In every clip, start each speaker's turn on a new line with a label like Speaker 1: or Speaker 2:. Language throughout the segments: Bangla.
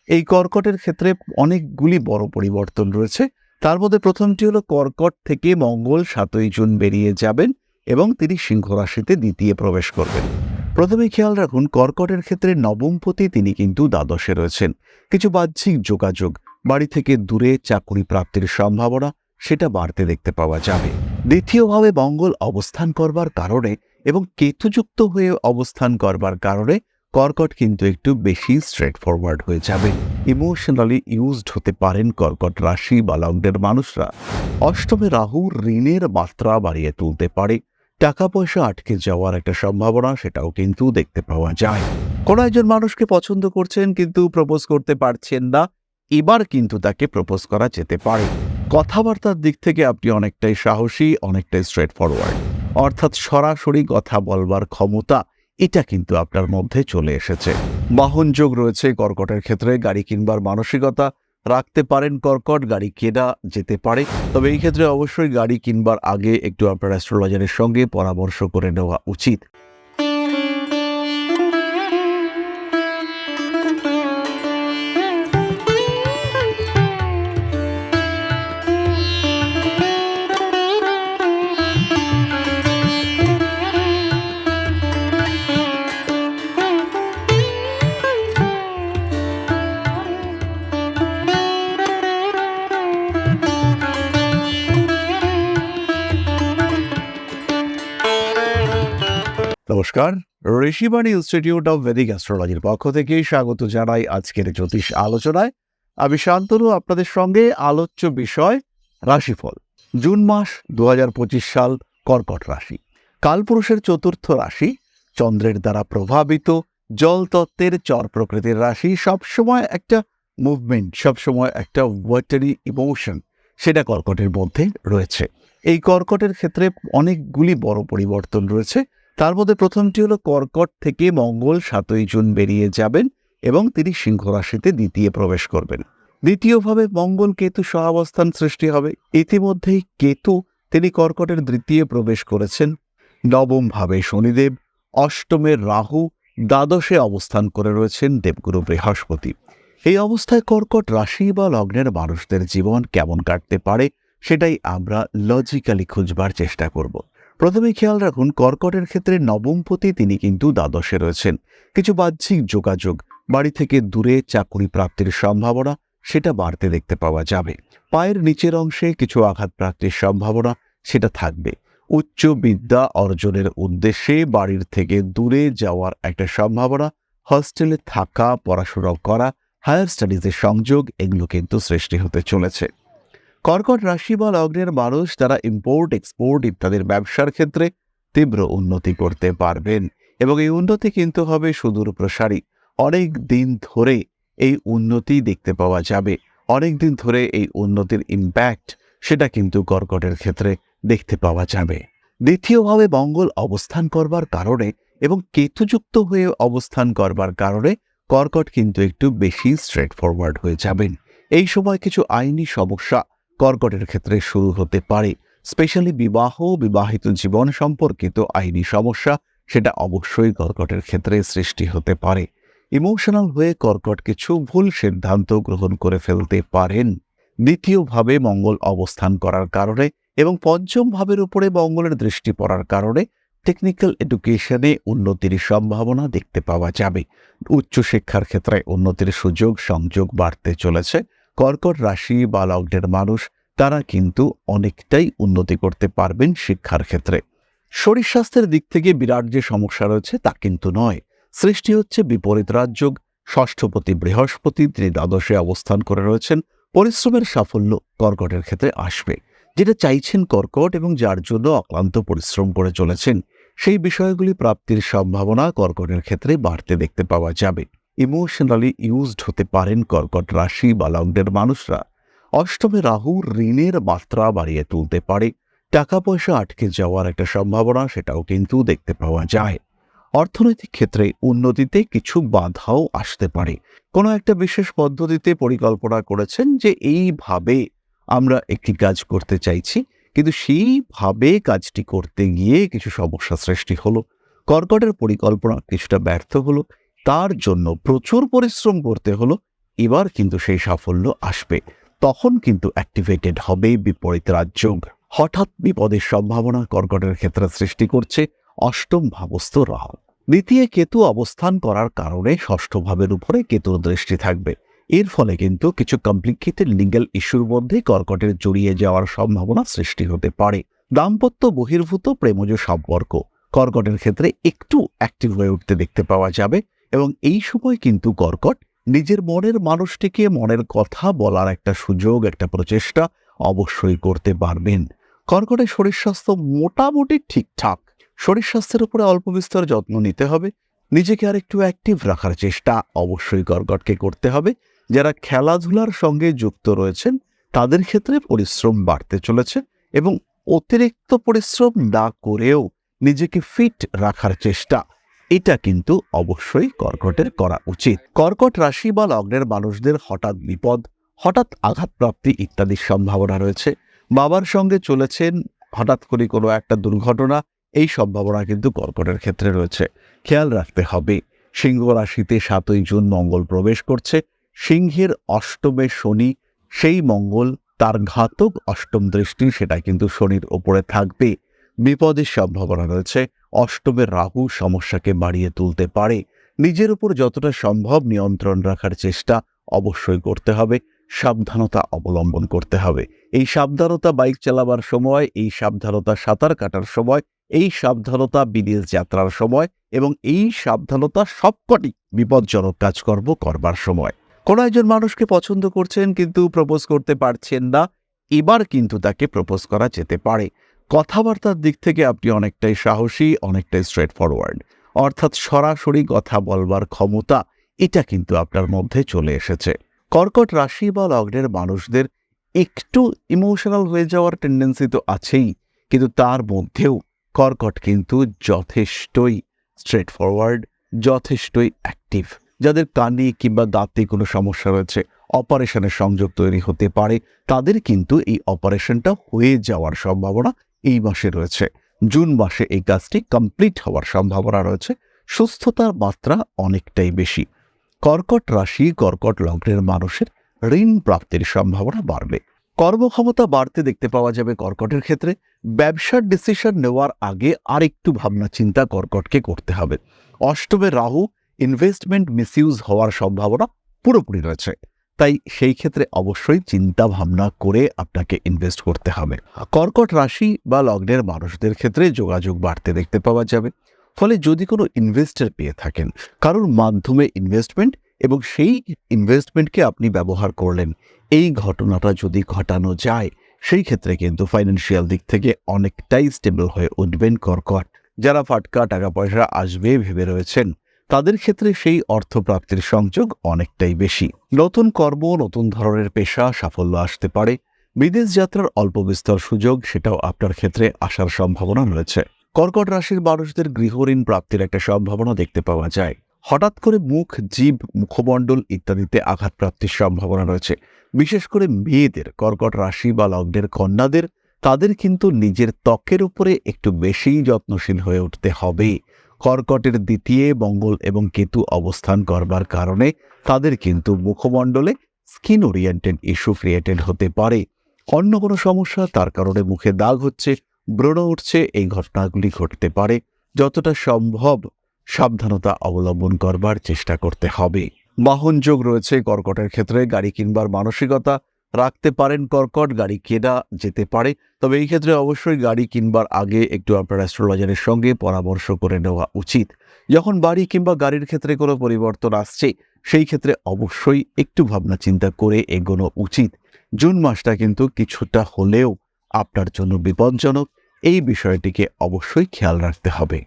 Speaker 1: এই কর্কটের ক্ষেত্রে অনেকগুলি বড় পরিবর্তন রয়েছে। তার মধ্যে প্রথমটি হলো কর্কট থেকে মঙ্গল ৭ই জুন বেরিয়ে যাবেন এবং তিনি সিংহ রাশিতে দ্বিতীয় প্রবেশ করবেন। প্রথমে খেয়াল রাখুন, কর্কটের ক্ষেত্রে নবমপতি তিনি কিন্তু দ্বাদশে রয়েছেন। কিছু বাহ্যিক যোগাযোগ, বাড়ি থেকে দূরে চাকরি প্রাপ্তির সম্ভাবনা সেটা বাড়তে দেখতে পাওয়া যাবে। দ্বিতীয়ভাবে মঙ্গল অবস্থান করবার কারণে এবং কেতুযুক্ত হয়ে অবস্থান করবার কারণে কর্কট কিন্তু একটু বেশি স্ট্রেট ফরওয়ার্ড হয়ে যাবে। ইমোশনালি ইউজড হতে পারেন কর্কট রাশি বা লগ্নের মানুষরা। অষ্টমে রাহু ঋণের মাত্রা বাড়িয়ে তুলতে পারে। টাকা পয়সা আটকে যাওয়ার একটা সম্ভাবনা সেটাও কিন্তু দেখতে পাওয়া যায়। কোনো একজন মানুষকে পছন্দ করছেন কিন্তু প্রপোজ করতে পারছেন না, এবার কিন্তু তাকে প্রপোজ করা যেতে পারে। কথাবার্তার দিক থেকে আপনি অনেকটাই সাহসী, অনেকটাই স্ট্রেট ফরওয়ার্ড, অর্থাৎ সরাসরি কথা বলবার ক্ষমতা এটা কিন্তু আপনার মধ্যে চলে এসেছে। বাহন যোগ রয়েছে কর্কটের ক্ষেত্রে। গাড়ি কিনবার মানসিকতা রাখতে পারেন কর্কট, গাড়ি কেনা যেতে পারে। তবে এই ক্ষেত্রে অবশ্যই গাড়ি কিনবার আগে একটু আপনার অ্যাস্ট্রোলজারের সঙ্গে পরামর্শ করে নেওয়া উচিত। নমস্কার, ঋষিবাণী ইনস্টিটিউট অব ভেদিক অ্যাস্ট্রোলজির পক্ষ থেকে স্বাগত জানাই আজকের জ্যোতিষ আলোচনায়। আমি শান্তনু, আপনাদের সঙ্গে আলোচ্য বিষয় রাশিফল। জুন মাস ২০২৫ সাল, কর্কট রাশি, কালপুরুষের চতুর্থ রাশি, চন্দ্রের দ্বারা প্রভাবিত, জল তত্ত্বের চর প্রকৃতির রাশি। সবসময় একটা মুভমেন্ট, সবসময় একটা ওয়াটারি ইমোশন সেটা কর্কটের মধ্যে রয়েছে। এই কর্কটের ক্ষেত্রে অনেকগুলি বড় পরিবর্তন রয়েছে। তার মধ্যে প্রথমটি হলো কর্কট থেকে মঙ্গল ৭ই জুন বেরিয়ে যাবেন এবং তিনি সিংহ রাশিতে দ্বিতীয় প্রবেশ করবেন। দ্বিতীয়ভাবে মঙ্গল কেতু সহাবস্থান সৃষ্টি হবে। ইতিমধ্যেই কেতু তিনি কর্কটের দ্বিতীয় প্রবেশ করেছেন। নবম ভাবে শনিদেব, অষ্টমে রাহু, দ্বাদশে অবস্থান করে রয়েছেন দেবগুরু বৃহস্পতি। এই অবস্থায় কর্কট রাশি বা লগ্নের মানুষদের জীবন কেমন কাটতে পারে সেটাই আমরা লজিক্যালি খুঁজবার চেষ্টা করব। প্রথমে খেয়াল রাখুন, কর্কটের ক্ষেত্রে নবমপতি তিনি কিন্তু দ্বাদশে রয়েছেন। কিছু বাহ্যিক যোগাযোগ, বাড়ি থেকে দূরে চাকরি প্রাপ্তির সম্ভাবনা সেটা বাড়তে দেখতে পাওয়া যাবে। পায়ের নিচের অংশে কিছু আঘাত প্রাপ্তির সম্ভাবনা সেটা থাকবে। উচ্চ বিদ্যা অর্জনের উদ্দেশ্যে বাড়ির থেকে দূরে যাওয়ার একটা সম্ভাবনা, হস্টেলে থাকা, পড়াশোনা করা, হায়ার স্টাডিজের সংযোগ এগুলো কিন্তু সৃষ্টি হতে চলেছে। কর্কট রাশি বা লগ্নের মানুষ তারা ইম্পোর্ট এক্সপোর্ট ইত্যাদির ব্যবসার ক্ষেত্রে তীব্র উন্নতি করতে পারবেন এবং এই উন্নতি কিন্তু হবে সুদূর প্রসারী। অনেক দিন ধরে এই উন্নতি দেখতে পাওয়া যাবে। অনেক দিন ধরে এই উন্নতির ইম্প্যাক্ট সেটা কিন্তু কর্কটের ক্ষেত্রে দেখতে পাওয়া যাবে। দ্বিতীয়ভাবে মঙ্গল অবস্থান করবার কারণে এবং কেতুযুক্ত হয়ে অবস্থান করবার কারণে কর্কট কিন্তু একটু বেশি স্ট্রেট ফরওয়ার্ড হয়ে যাবেন। এই সময় কিছু আইনি সমস্যা কর্কটের ক্ষেত্রে শুরু হতে পারে। স্পেশালি বিবাহিত জীবন সম্পর্কিত আইনি সমস্যা সেটা অবশ্যই কর্কটের ক্ষেত্রে সৃষ্টি হতে পারে। ইমোশনাল হয়ে কর্কট কিছু ভুল সিদ্ধান্ত গ্রহণ করে ফেলতে পারেন। দ্বিতীয়ভাবে মঙ্গল অবস্থান করার কারণে এবং পঞ্চম ভাবের উপরে মঙ্গলের দৃষ্টি পড়ার কারণে টেকনিক্যাল এডুকেশনে উন্নতির সম্ভাবনা দেখতে পাওয়া যাবে। উচ্চশিক্ষার ক্ষেত্রে উন্নতির সুযোগ সংযোগ বাড়তে চলেছে। কর্কট রাশি বা লগ্নের মানুষ তারা কিন্তু অনেকটাই উন্নতি করতে পারবেন শিক্ষার ক্ষেত্রে। শরীর স্বাস্থ্যের দিক থেকে বিরাট যে সমস্যা রয়েছে তা কিন্তু নয়। সৃষ্টি হচ্ছে বিপরীত রাজযোগ। ষষ্ঠপতি বৃহস্পতি তিনি দ্বাদশে অবস্থান করে রয়েছেন। পরিশ্রমের সাফল্য কর্কটের ক্ষেত্রে আসবে। যেটা চাইছেন কর্কট এবং যার জন্য অক্লান্ত পরিশ্রম করে চলেছেন সেই বিষয়গুলি প্রাপ্তির সম্ভাবনা কর্কটের ক্ষেত্রে বাড়তে দেখতে পাওয়া যাবে। ইমোশনালি ইউজড হতে পারেন কর্কট রাশি বা লগ্নের মানুষরা। অষ্টমে রাহু ঋণের মাত্রা বাড়িয়ে তুলতে পারে। টাকা পয়সা আটকে যাওয়ার একটা সম্ভাবনা সেটাও কিন্তু দেখতে পাওয়া যায়। অর্থনৈতিক ক্ষেত্রে উন্নতিতে কিছু বাধাও আসতে পারে। কোনো একটা বিশেষ পদ্ধতিতে পরিকল্পনা করেছেন যে এইভাবে আমরা একটি কাজ করতে চাইছি, কিন্তু সেইভাবে কাজটি করতে গিয়ে কিছু সমস্যা সৃষ্টি হলো। কর্কটের পরিকল্পনা কিছুটা ব্যর্থ হলো, তার জন্য প্রচুর পরিশ্রম করতে হলো। এবার কিন্তু সেই সাফল্য আসবে। তখন কিন্তু অ্যাক্টিভেটেড হবে বিপরীত রাজযোগ। হঠাৎ বিপদের সম্ভাবনা কর্কটের ক্ষেত্রে সৃষ্টি করছে অষ্টম ভাবস্থ রাহু। দ্বিতীয় কেতু অবস্থান করার কারণে ষষ্ঠ ভাবের উপরে কেতুর দৃষ্টি থাকবে। এর ফলে কিন্তু কিছু কমপ্লিকেটেড লিগ্যাল ইস্যুর মধ্যে কর্কটের জড়িয়ে যাওয়ার সম্ভাবনা সৃষ্টি হতে পারে। দাম্পত্য বহির্ভূত প্রেমজ সম্পর্ক কর্কটের ক্ষেত্রে একটু অ্যাক্টিভ হয়ে উঠতে দেখতে পাওয়া যাবে এবং এই সময় কিন্তু কর্কট নিজের মনের মানুষটিকে মনের কথা বলার একটা সুযোগ, একটা প্রচেষ্টা অবশ্যই করতে পারবেন। কর্কটের শরীর স্বাস্থ্য মোটামুটি ঠিকঠাক। শরীর স্বাস্থ্যের উপরে অল্প বিস্তর যত্ন নিতে হবে। নিজেকে আর একটু অ্যাক্টিভ রাখার চেষ্টা অবশ্যই কর্কটকে করতে হবে। যারা খেলাধুলার সঙ্গে যুক্ত রয়েছেন তাদের ক্ষেত্রে পরিশ্রম বাড়তে চলেছে এবং অতিরিক্ত পরিশ্রম না করেও নিজেকে ফিট রাখার চেষ্টা, এটা কিন্তু অবশ্যই কর্কটের করা উচিত। কর্কট রাশি বা লগ্নের মানুষদের হঠাৎ বিপদ, হঠাৎ আঘাতপ্রাপ্তি ইত্যাদির সম্ভাবনা রয়েছে। বাবার সঙ্গে চলেছেন, হঠাৎ করে কোনো একটা দুর্ঘটনা, এই সম্ভাবনা কিন্তু কর্কটের ক্ষেত্রে রয়েছে। খেয়াল রাখতে হবে। সিংহ রাশিতে 7ই জুন মঙ্গল প্রবেশ করছে। সিংহের অষ্টমে শনি, সেই মঙ্গল তার ঘাতক অষ্টম দৃষ্টি সেটা কিন্তু শনির ওপরে থাকবে। বিপদের সম্ভাবনা রয়েছে। অষ্টমের রাহু সমস্যাকে বাড়িয়ে তুলতে পারে। নিজের উপর যতটা সম্ভব নিয়ন্ত্রণ রাখার চেষ্টা অবশ্যই করতে হবে। সাবধানতা অবলম্বন করতে হবে। এই সাবধানতা বাইক চালাবার সময়, এই সাবধানতা সাঁতার কাটার সময়, এই সাবধানতা বিদেশ যাত্রার সময় এবং এই সাবধানতা সবকটি বিপজ্জনক কাজকর্ম করবার সময়। কোনো একজন মানুষকে পছন্দ করছেন কিন্তু প্রপোজ করতে পারছেন না, এবার কিন্তু তাকে প্রপোজ করা যেতে পারে। কথাবার্তার দিক থেকে আপনি অনেকটাই সাহসী, অনেকটাই স্ট্রেট ফরওয়ার্ড, অর্থাৎ সরাসরি কথা বলবার ক্ষমতা এটা কিন্তু আপনার মধ্যে চলে এসেছে। কর্কট রাশি বা লগ্নের মানুষদের একটু ইমোশনাল হয়ে যাওয়ার টেন্ডেন্সি তো আছেই, কিন্তু তার মধ্যেও কর্কট কিন্তু যথেষ্টই স্ট্রেট ফরওয়ার্ড, যথেষ্টই অ্যাক্টিভ। যাদের কানে কিংবা দাঁতে কোনো সমস্যা রয়েছে, অপারেশনের সংযোগ তৈরি হতে পারে, তাদের কিন্তু এই অপারেশনটা হয়ে যাওয়ার সম্ভাবনা এই মাসে রয়েছে। জুন মাসে এই কাজটি কমপ্লিট হওয়ার সম্ভাবনা রয়েছে। সুস্থতার মাত্রা অনেকটাই বেশি। কর্কট রাশি, কর্কট লগ্নের মানুষের ঋণ প্রাপ্তির সম্ভাবনা বাড়বে। কর্মক্ষমতা বাড়তে দেখতে পাওয়া যাবে কর্কটের ক্ষেত্রে। ব্যবসার ডিসিশন নেওয়ার আগে আরেকটু ভাবনা চিন্তা কর্কটকে করতে হবে। অষ্টমে রাহু, ইনভেস্টমেন্ট মিসইউজ হওয়ার সম্ভাবনা পুরোপুরি রয়েছে। তাই সেই ক্ষেত্রে অবশ্যই চিন্তা ভাবনা করে আপনাকে ইনভেস্ট করতে হবে। কর্কট রাশি বা লগ্নের মানুষদের ক্ষেত্রে যোগাযোগ বাড়তে দেখতে পাওয়া যাবে। ফলে যদি কোনো ইনভেস্টর পেয়ে থাকেন, কারোর মাধ্যমে ইনভেস্টমেন্ট এবং সেই ইনভেস্টমেন্টকে আপনি ব্যবহার করলেন, এই ঘটনাটা যদি ঘটানো যায়, সেই ক্ষেত্রে কিন্তু ফাইন্যান্সিয়াল দিক থেকে অনেকটাই স্টেবল হয়ে উঠবেন কর্কট। যারা ফাটকা টাকা পয়সা আসবে ভেবে রয়েছেন, তাদের ক্ষেত্রে সেই অর্থপ্রাপ্তির সংযোগ অনেকটাই বেশি। নতুন কর্ম, নতুন ধরনের পেশা, সাফল্য আসতে পারে। বিদেশ যাত্রার অল্প বিস্তর সুযোগ, সেটাও আপনার ক্ষেত্রে আসার সম্ভাবনা রয়েছে। কর্কট রাশির মানুষদের গৃহঋণ প্রাপ্তির একটা সম্ভাবনা দেখতে পাওয়া যায়। হঠাৎ করে মুখ, জিভ, মুখমণ্ডল ইত্যাদিতে আঘাতপ্রাপ্তির সম্ভাবনা রয়েছে। বিশেষ করে মেয়েদের, কর্কট রাশি বা লগ্নের কন্যাদের, তাদের কিন্তু নিজের ত্বকের উপরে একটু বেশি যত্নশীল হয়ে উঠতে হবে। কর্কটের দ্বিতীয় মঙ্গল এবং কেতু অবস্থান করবার কারণে তাদের কিন্তু মুখমণ্ডলে স্কিন ওরিয়েন্টেড ইস্যু ক্রিয়েটেড হতে পারে। অন্য কোনো সমস্যা, তার কারণে মুখে দাগ হচ্ছে, ব্রণ উঠছে, এই ঘটনাগুলি ঘটতে পারে। যতটা সম্ভব সাবধানতা অবলম্বন করবার চেষ্টা করতে হবে। বাহন যোগ রয়েছে কর্কটের ক্ষেত্রে। গাড়ি কিনবার মানসিকতা রাখতে পারেন কর্কট, গাড়ি কেনা যেতে পারে। তবে এই ক্ষেত্রে অবশ্যই গাড়ি কিনবার আগে একটু আপনার অ্যাস্ট্রোলজারের সঙ্গে পরামর্শ করে নেওয়া উচিত। যখন বাড়ি কিংবা গাড়ির ক্ষেত্রে কোনো পরিবর্তন আসছে, সেই ক্ষেত্রে অবশ্যই একটু ভাবনা চিন্তা করে এগোনো উচিত। জুন মাসটা কিন্তু কিছুটা হলেও আপনার জন্য বিপজ্জনক, এই বিষয়টিকে অবশ্যই খেয়াল রাখতে হবে।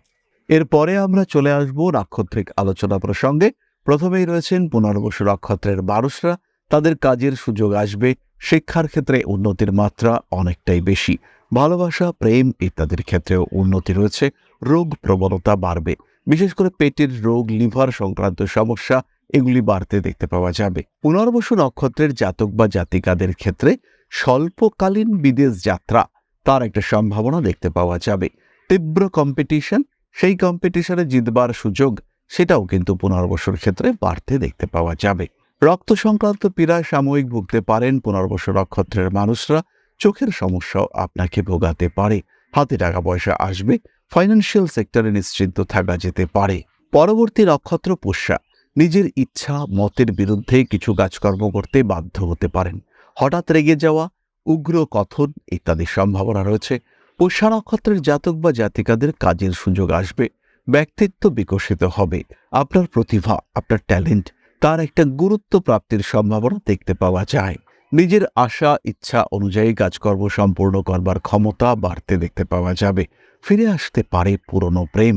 Speaker 1: এরপরে আমরা চলে আসব নাক্ষত্রিক আলোচনা প্রসঙ্গে। প্রথমেই রয়েছেন পুনর্বসু নক্ষত্রের মানুষরা। তাদের কাজের সুযোগ আসবে। শিক্ষার ক্ষেত্রে উন্নতির মাত্রা অনেকটাই বেশি। ভালোবাসা, প্রেম ইত্যাদির ক্ষেত্রেও উন্নতি রয়েছে। রোগ প্রবণতা বাড়বে। বিশেষ করে পেটের রোগ, লিভার সংক্রান্ত সমস্যা, এগুলি বাড়তে দেখতে পাওয়া যাবে। পুনর্বসু নক্ষত্রের জাতক বা জাতিকাদের ক্ষেত্রে স্বল্পকালীন বিদেশ যাত্রা, তার একটা সম্ভাবনা দেখতে পাওয়া যাবে। তীব্র কম্পিটিশন, সেই কম্পিটিশনে জিতবার সুযোগ, সেটাও কিন্তু পুনর্বসুর ক্ষেত্রে বাড়তে দেখতে পাওয়া যাবে। রক্ত সংক্রান্ত পীড়ায় সাময়িক ভুগতে পারেন। পুনর্বসু নক্ষত্রের মানুষরা চোখের সমস্যাও আপনাকে ভোগাতে পারে। হাতে টাকা পয়সা আসবে। ফাইন্যান্সিয়াল সেক্টরে নিশ্চিন্ত থাকা যেতে পারে। পরবর্তী নক্ষত্র পুষ্যা। নিজের ইচ্ছা মতের বিরুদ্ধে কিছু কাজকর্ম করতে বাধ্য হতে পারেন। হঠাৎ রেগে যাওয়া, উগ্র কথন ইত্যাদির সম্ভাবনা রয়েছে। পুষ্যা নক্ষত্রের জাতক বা জাতিকাদের কাজের সুযোগ আসবে। ব্যক্তিত্ব বিকশিত হবে। আপনার প্রতিভা, আপনার ট্যালেন্ট, তার একটা গুরুত্ব প্রাপ্তির সম্ভাবনা দেখতে পাওয়া যায়। নিজের আশা ইচ্ছা অনুযায়ী কাজকর্ম সম্পূর্ণ করবার ক্ষমতা বাড়তে দেখতে পাওয়া যাবে। ফিরে আসতে পারে পুরনো প্রেম।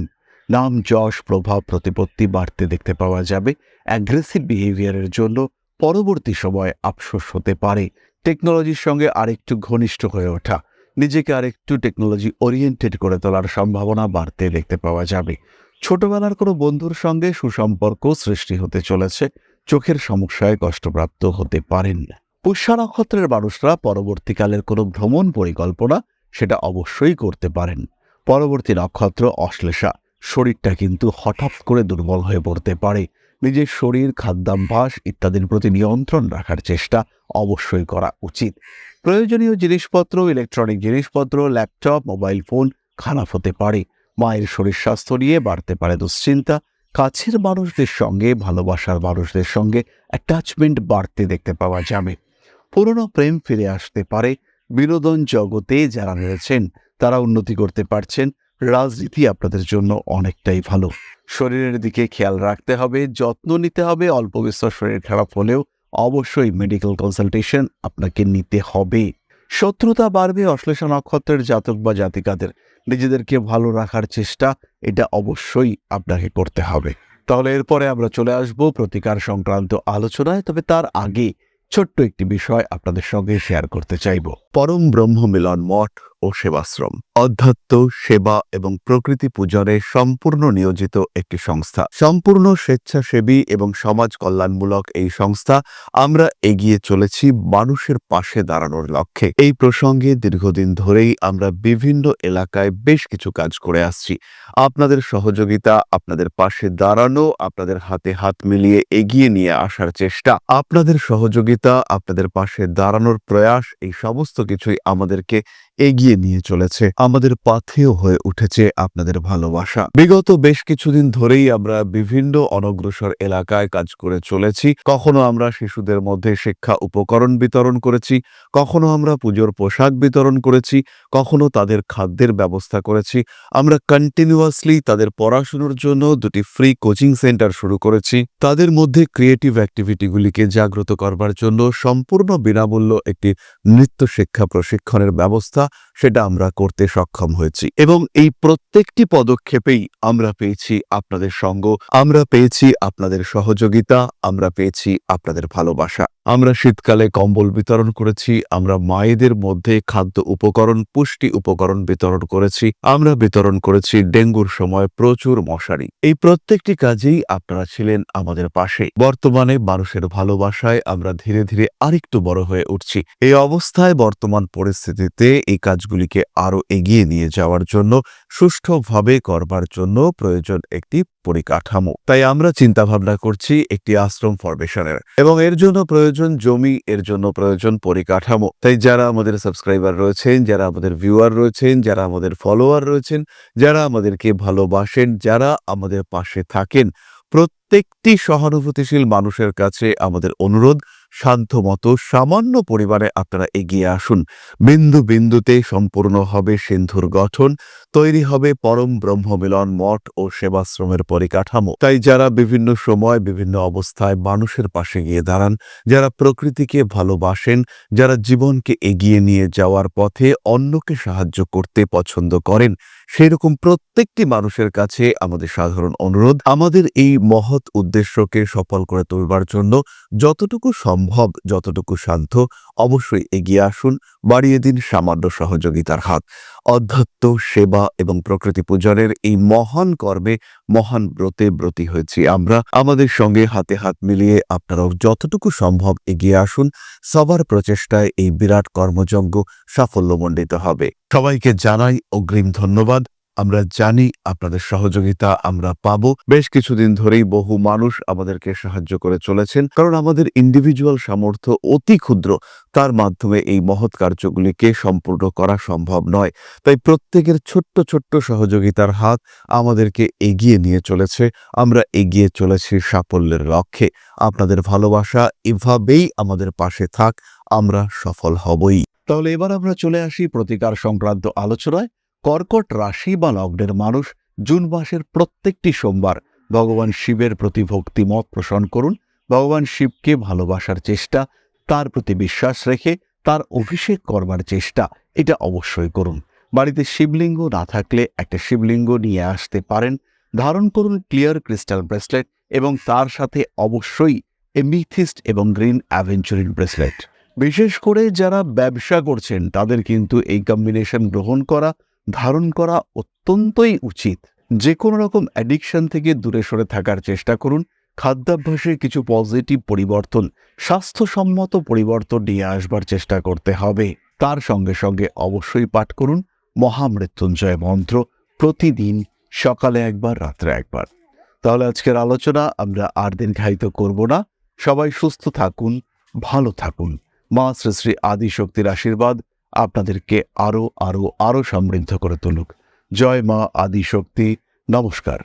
Speaker 1: নাম যশ প্রভাব প্রতিপত্তি বাড়তে দেখতে পাওয়া যাবে। অ্যাগ্রেসিভ বিহেভিয়ারের জন্য পরবর্তী সময়ে আফসোস হতে পারে। টেকনোলজির সঙ্গে আরেকটু ঘনিষ্ঠ হয়ে ওঠা, নিজেকে আরেকটু টেকনোলজি ওরিয়েন্টেড করে তোলার সম্ভাবনা বাড়তে দেখতে পাওয়া যাবে। ছোটবেলার কোনো বন্ধুর সঙ্গে সুসম্পর্ক সৃষ্টি হতে চলেছে। চোখের সমস্যায় কষ্টপ্রাপ্ত হতে পারেন। পুষ্যা নক্ষত্রের মানুষরা পরবর্তীকালের কোনো ভ্রমণ পরিকল্পনা সেটা অবশ্যই করতে পারেন। পরবর্তী নক্ষত্র অশ্লেষা। শরীরটা কিন্তু হঠাৎ করে দুর্বল হয়ে পড়তে পারে। নিজের শরীর, খাদ্যাভ্যাস ইত্যাদির প্রতি নিয়ন্ত্রণ রাখার চেষ্টা অবশ্যই করা উচিত। প্রয়োজনীয় জিনিসপত্র, ইলেকট্রনিক জিনিসপত্র, ল্যাপটপ, মোবাইল ফোন খারাপ হতে পারে। মায়ের শরীর স্বাস্থ্য নিয়ে বাড়তে পারে দুশ্চিন্তা। কাছের মানুষদের সঙ্গে, ভালোবাসার মানুষদের সঙ্গে অ্যাটাচমেন্ট বাড়তে দেখতে পাওয়া যাবে। পুরনো প্রেম ফিরে আসতে পারে। বিনোদন জগতে যারা রয়েছেন তারা উন্নতি করতে পারছেন। রাজনীতি আপনাদের জন্য অনেকটাই ভালো। শরীরের দিকে খেয়াল রাখতে হবে, যত্ন নিতে হবে। অল্প বিস্তর শরীর খারাপ হলেও অবশ্যই মেডিকেল কনসালটেশন আপনাকে নিতে হবে। শত্রুতা বাড়বে। অশ্লেষা নক্ষত্রের জাতক বা জাতিকাদের নিজেদেরকে ভালো রাখার চেষ্টা এটা অবশ্যই আপনাকে করতে হবে। তাহলে এরপরে আমরা চলে আসব প্রতিকার সংক্রান্ত আলোচনায়। তবে তার আগে ছোট্ট একটি বিষয় আপনাদের সঙ্গে শেয়ার করতে চাইব।
Speaker 2: পরম ব্রহ্ম মিলন মঠ ও সেবাশ্রম অধ্যাত্ম, সেবা এবং প্রকৃতি পূজনে সম্পূর্ণ নিয়োজিত একটি সংস্থা। সম্পূর্ণ স্বেচ্ছাসেবী এবং সমাজ কল্যাণমূলক এই সংস্থা আমরা এগিয়ে চলেছি মানুষের পাশে দাঁড়ানোর লক্ষ্যে। এই প্রসঙ্গে দীর্ঘদিন ধরেই আমরা বিভিন্ন এলাকায় বেশ কিছু কাজ করে আসছি। আপনাদের সহযোগিতা, আপনাদের পাশে দাঁড়ানো, আপনাদের হাতে হাত মিলিয়ে এগিয়ে নিয়ে আসার চেষ্টা, আপনাদের সহযোগিতা, আপনাদের পাশে দাঁড়ানোর প্রয়াস, এই সমস্ত কিছুই আমাদেরকে এগিয়ে নিয়ে চলেছে। আমাদের পাথেয় হয়ে উঠেছে আপনাদের ভালোবাসা। বিগত বেশ কিছুদিন ধরেই আমরা বিভিন্ন অনগ্রসর এলাকায় কাজ করে চলেছি। কখনো আমরা শিশুদের মধ্যে শিক্ষা উপকরণ বিতরণ করেছি, কখনো আমরা পুজোর পোশাক বিতরণ করেছি, কখনো তাদের খাদ্যের ব্যবস্থা করেছি। আমরা কন্টিনিউয়াসলি তাদের পড়াশোনার জন্য 2টি ফ্রি কোচিং সেন্টার শুরু করেছি। তাদের মধ্যে ক্রিয়েটিভ অ্যাক্টিভিটিগুলিকে জাগ্রত করবার জন্য সম্পূর্ণ বিনামূল্য একটি নৃত্য শিক্ষা প্রশিক্ষণের ব্যবস্থা সেটা আমরা করতে সক্ষম হয়েছি। এবং এই প্রত্যেকটি পদক্ষেপেই আমরা পেয়েছি আপনাদের সঙ্গ, আমরা পেয়েছি আপনাদের সহযোগিতা, আমরা পেয়েছি আপনাদের ভালোবাসা। আমরা শীতকালে কম্বল বিতরণ করেছি, আমরা মায়েদের মধ্যে খাদ্য উপকরণ, পুষ্টি উপকরণ বিতরণ করেছি, আমরা বিতরণ করেছি ডেঙ্গুর সময় প্রচুর মশারি। এই প্রত্যেকটি কাজেই আপনারা ছিলেন আমাদের পাশে। বর্তমানে মানুষের ভালোবাসায় আমরা ধীরে ধীরে আরেকটু বড় হয়ে উঠছি। এই অবস্থায় বর্তমান পরিস্থিতিতে এই কাজগুলিকে আরো এগিয়ে নিয়ে যাওয়ার জন্য, সুষ্ঠুভাবে করবার জন্য প্রয়োজন একটি পরিকাঠামো। তাই আমরা চিন্তা ভাবনা করছি একটি আশ্রম ফরমেশনের, এবং এর জন্য প্রয়োজন জমি, এর জন্য প্রয়োজন পরিকাঠামো। তাই যারা আমাদের সাবস্ক্রাইবার রয়েছেন, যারা আমাদের ভিউয়ার রয়েছেন, যারা আমাদের ফলোয়ার রয়েছেন, যারা আমাদেরকে ভালোবাসেন, যারা আমাদের পাশে থাকেন, প্রত্যেকটি সহানুভূতিশীল মানুষের কাছে আমাদের অনুরোধ, সাধ্যমতো সামান্য পরিমাণে আপনারা এগিয়ে আসুন। বিন্দু বিন্দুতে সম্পূর্ণ হবে সিন্ধুর গঠন, তৈরি হবে পরম ব্রহ্ম মিলন মঠ ও সেবাশ্রমের পরিকাঠামো। তাই যারা বিভিন্ন সময় বিভিন্ন অবস্থায় মানুষের পাশে গিয়ে দাঁড়ান, যারা প্রকৃতিকে ভালোবাসেন, যারা জীবনকে এগিয়ে নিয়ে যাওয়ার পথে অন্যকে সাহায্য করতে পছন্দ করেন, সেরকম প্রত্যেকটি মানুষের কাছে আমাদের সাধারণ অনুরোধ, আমাদের এই মহৎ উদ্দেশ্যকে সফল করে তুলবার জন্য যতটুকু সম্ভব, যতটুকু সাধ্য, অবশ্যই এগিয়ে আসুন, বাড়িয়ে দিন সামান্য সহযোগিতার হাত। অধ্যাত্ম, সেবা এবং প্রকৃতি পূজনের এই মহান কর্মে, মহান ব্রতে ব্রতী হয়েছি আমরা। আমাদের সঙ্গে হাতে হাত মিলিয়ে আপনারাও যতটুকু সম্ভব এগিয়ে আসুন। সবার প্রচেষ্টায় এই বিরাট কর্মযজ্ঞ সাফল্যমণ্ডিত হবে। সবাইকে জানাই অগ্রিম ধন্যবাদ। আমরা জানি আপনাদের সহযোগিতা আমরা পাবো। বেশ কিছুদিন ধরেই বহু মানুষ আমাদেরকে সাহায্য করে চলেছেন, কারণ আমাদের ইন্ডিভিজুয়াল সামর্থ্য অতি ক্ষুদ্র, তার মাধ্যমে এই মহৎ কার্যগুলিকে সম্পূর্ণ করা সম্ভব নয়। তাই প্রত্যেকের ছোট্ট ছোট্ট সহযোগিতার হাত আমাদেরকে এগিয়ে নিয়ে চলেছে। আমরা এগিয়ে চলেছি সাফল্যের লক্ষ্যে। আপনাদের ভালোবাসা এভাবেই আমাদের পাশে থাক, আমরা সফল হবই।
Speaker 1: তাহলে এবার আমরা চলে আসি প্রতিকার সংক্রান্ত আলোচনায়। কর্কট রাশি বা লগ্নের মানুষ জুন মাসের প্রত্যেকটি সোমবার ভগবান শিবের প্রতি ভক্তিমত পোষণ করুন। ভগবান শিবকে ভালোবাসার চেষ্টা, তার প্রতি বিশ্বাস রেখে তার অভিষেক করবার চেষ্টা, এটা অবশ্যই করুন। বাড়িতে শিবলিঙ্গ না থাকলে একটা শিবলিঙ্গ নিয়ে আসতে পারেন। ধারণ করুন ক্লিয়ার ক্রিস্টাল ব্রেসলেট এবং তার সাথে অবশ্যই এমিথিস্ট এবং গ্রিন অ্যাভেঞ্চুরিন ব্রেসলেট। বিশেষ করে যারা ব্যবসা করছেন তাদের কিন্তু এই কম্বিনেশন গ্রহণ করা, ধারণ করা অত্যন্তই উচিত। যে কোনো রকম অ্যাডিকশন থেকে দূরে সরে থাকার চেষ্টা করুন। খাদ্যাভ্যাসে কিছু পজিটিভ পরিবর্তন, স্বাস্থ্যসম্মত পরিবর্তন নিয়ে আসবার চেষ্টা করতে হবে। তার সঙ্গে সঙ্গে অবশ্যই পাঠ করুন মহামৃত্যুঞ্জয় মন্ত্র, প্রতিদিন সকালে একবার, রাত্রে একবার। তাহলে আজকের আলোচনা আমরা আর দীর্ঘায়িত করব না। সবাই সুস্থ থাকুন, ভালো থাকুন। মা শ্রী শ্রী আদিশক্তির আশীর্বাদ আপনাদেরকে আরো আরো আরো সমৃদ্ধ করে তুলুক। জয় মা আদিশক্তি। নমস্কার।